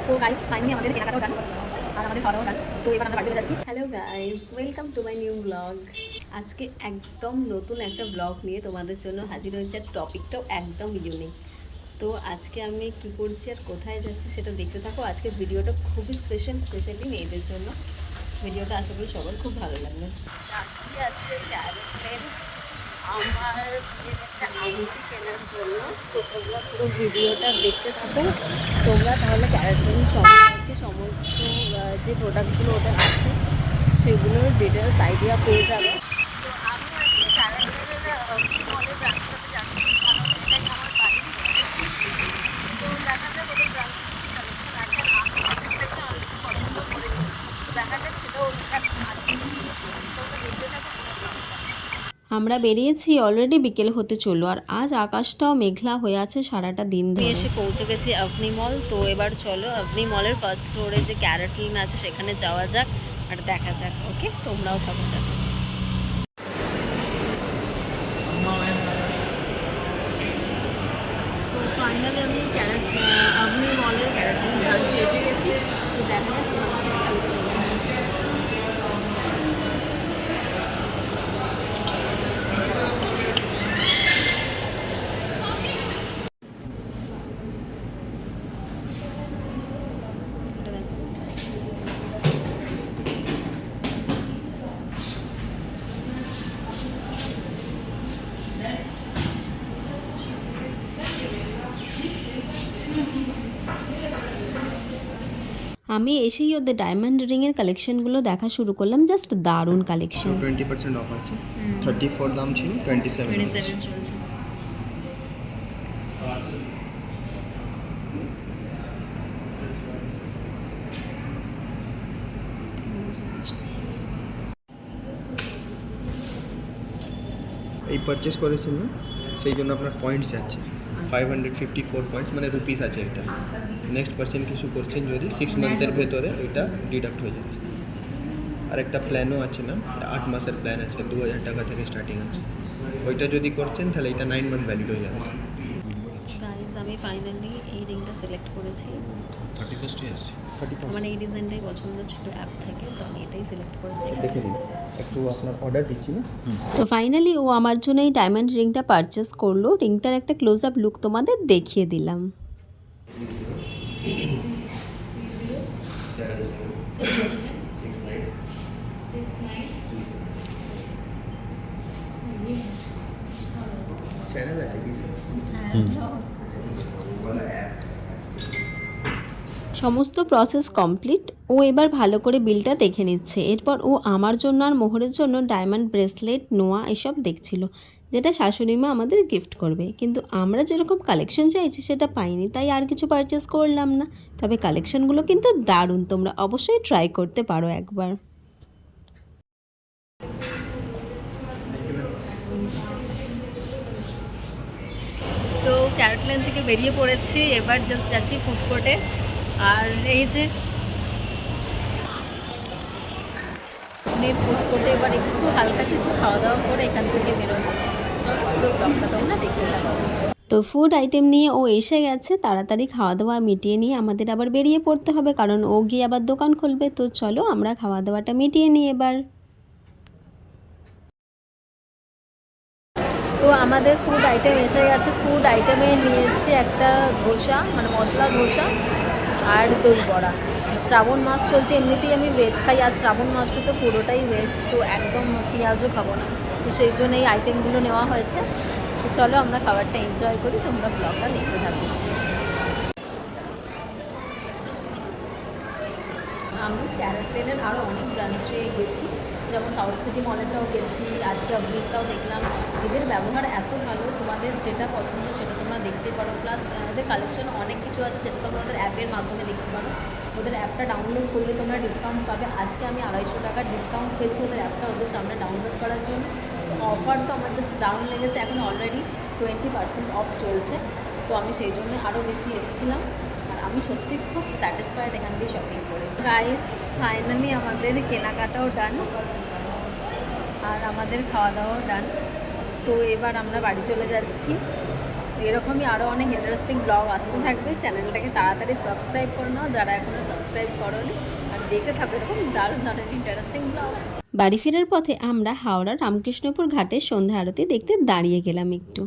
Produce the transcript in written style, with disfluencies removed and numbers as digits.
তো guys finally আমাদের কেনাকাটাও ডান আর আমাদের খাওয়াও ডান। তো এবার আমরা বাড়ি চলে যাচ্ছি। Hello guys, welcome to my new blog. আজকে একদম নতুন একটা ব্লগ নিয়ে তোমাদের জন্য হাজির হয়েছে। আর টপিকটাও একদম ইউনিক। তো আজকে আমি কি করছি আর কোথায় যাচ্ছি সেটা দেখতে থাকো। আজকে ভিডিওটা খুবই স্পেশালি মেয়েদের জন্য। ভিডিওটা আশা করি সবার খুব ভালো লাগবে। যাচ্ছি আজকে ক্যারেটের আমার বিয়ের একটা আংটি কেনার জন্য। তো তোমরা পুরো ভিডিওটা দেখতে থাকো। তোমরা তাহলে ক্যারেটের সম্পর্কে সমস্ত যে প্রোডাক্টগুলো ওটা আছে সেগুলোর ডিটেলস আইডিয়া পেয়ে যাবে। তো আমি আজকে ক্যারেটের মলের ব্রাঞ্চটাতে যাচ্ছি, কারণ এটাই আমার বাড়ি। তো দেখা যাক ওদের ব্রাঞ্চে কী কালেকশন আছে। আর আমি একটা কালেকশন অলরেডি পছন্দ করেছি, তো দেখা যাক সেটা ওদের কাছে আছে। তোমরা দেখতে থাকো পুরো ব্লগটা। আমরা বেরিয়েছি, অলরেডি বিকেল হতে চললো আর আজ আকাশটাও মেঘলা হয়ে আছে সারাটা দিন ধরে। এসে পৌঁছে গেছি আভনি মল। তো এবার চলো আভনি মলের ফার্স্ট ফ্লোরে যে ক্যারেটলিন আছে সেখানে যাওয়া যাক আর দেখা যাক। ওকে, তোমরাও থাকো সাথে। তো ফাইনালি আমি আভনি মলের ক্যারেটলিন ব্রাঞ্চে এসে গেছি। তো দেখা যাক তোমাদের সাথে কালেকশন। আমি এসেই ওদের ডায়মন্ড রিংয়ের কালেকশনগুলো দেখা শুরু করলাম। জাস্ট দারুণ কালেকশন। 20% অফ আছে। 34 দাম ছিল, 27 চলছে। এই পারচেস করেছেন না, সেই জন্য আপনার পয়েন্টস যাচ্ছে 554 পয়েন্টস, মানে রুপিস আছে এটা। নেক্সট পার্সেন্ট কিছু করছেন যদি 6 মান্থের ভেতরে এটা ডিডাক্ট হয়ে যাবে। আর একটা প্ল্যানও আছে না, 8 মাসের প্ল্যান আছে, 2000 টাকা থেকে স্টার্টিং আছে। ওইটা যদি করছেন তাহলে এটা 9 মান্থ ভ্যালিড হয়ে যাবে। গাইস আমি ফাইনালি এই রিংটা সিলেক্ট করেছি। 31 আছে। আমার এই ডিজাইনটাই পছন্দ ছিল অ্যাপ থেকে, তো আমি এটাই সিলেক্ট করেছি। দেখে নিন, একটু আপনার অর্ডার দিচ্ছি না। তো ফাইনালি ও আমার জন্য এই ডায়মন্ড রিংটা পারচেস করলো। রিংটার একটা ক্লোজ আপ লুক তোমাদের দেখিয়ে দিলাম। চ্যানেল আছে কি স্যার? সমস্ত প্রসেস কমপ্লিট। ও এবার ভালো করে বিলটা দেখে নিচ্ছে। এরপর ও আমার জন্য আর মোহরের জন্য ডায়মন্ড ব্রেসলেট, নোয়া এসব দেখছিল, যেটা শাশুড়ি মা আমাদের গিফট করবে। কিন্তু আমরা যেরকম কালেকশন চাইছি সেটা পাইনি, তাই আর কিছু পারচেস করলাম না। তবে কালেকশনগুলো কিন্তু দারুণ, তোমরা অবশ্যই ট্রাই করতে পারো একবার। তো ক্যারেটল্যান্ড থেকে বেরিয়ে পড়েছি, এবার জাস্ট যাচ্ছি ফুড কোর্টে। আর এই যে ফুড কোর্টে এবার একটু হালকা কিছু খাওয়া দাওয়া করে এখান থেকে বেরোবো। তোমরা দেখতে থাকো। তো ফুড আইটেম নিয়ে ও এসে গেছে, তাড়াতাড়ি খাওয়া দাওয়া মিটিয়ে নিয়ে আমাদের আবার বেরিয়ে পড়তে হবে, কারণ ও গিয়ে আবার দোকান খুলবে। তো চলো আমরা খাওয়া দাওয়াটা মিটিয়ে নিই এবার। তো আমাদের ফুড আইটেম এসে গেছে। ফুড আইটেমে নিয়েছি একটা ধোসা, মানে মশলা ধোসা আর দই বড়া। শ্রাবণ মাস চলছে, এমনিতেই আমি ভেজ খাই, আর শ্রাবণ মাসটা তো পুরোটাই ভেজ, তো একদম পেঁয়াজও খাবো না। তো সেই জন্য এই আইটেমগুলো নেওয়া হয়েছে। তো চলো আমরা খাবারটা এনজয় করি, তোমরা ব্লগটা দেখতে থাকো। আমি ক্যারেটলেনের আরও অনেক ব্রাঞ্চে গেছি, যেমন সাউথ সিটি মলেরটাও গেছি, আজকে আপডেটটাও দেখলাম। এদের ব্যবহার এত ভালো, তোমাদের যেটা পছন্দ সেটা তোমরা দেখতে পারো। প্লাস এদের কালেকশন অনেক কিছু আছে যেটা তোমরা ওদের অ্যাপের মাধ্যমে দেখতে পারো। ওদের অ্যাপটা ডাউনলোড করলে তোমরা ডিসকাউন্ট পাবে। আজকে আমি 250 টাকার ডিসকাউন্ট পেয়েছি ওদের অ্যাপটা ওদের সামনে ডাউনলোড করার জন্য। তো অফার তো আমার জাস্ট ডাউন লেগেছে, এখন অলরেডি 20% অফ চলছে। তো আমি সেই জন্য আরও বেশি এসেছিলাম। আর আমি সত্যি খুব স্যাটিসফাইড এখান দিয়ে শপিং করে। গাইস ফাইনালি আমাদের কেনাকাটাও ডান আর আমাদের খাওয়া দাওয়াও ডান। তো এবার আমরা বাড়ি চলে যাচ্ছি। এরকমই আরও অনেক ইন্টারেস্টিং ব্লগ আসতে থাকবে। চ্যানেলটাকে তাড়াতাড়ি সাবস্ক্রাইব করে নাও যারা এখনও সাবস্ক্রাইব করোনি, আর দেখতে থাকবে এরকম দারুণ দারুণ ইন্টারেস্টিং ব্লগ। বাড়ি ফেরার পথে আমরা হাওড়া রামকৃষ্ণপুর ঘাটে সন্ধ্যা আরতি দেখতে দাঁড়িয়ে গেলাম একটু।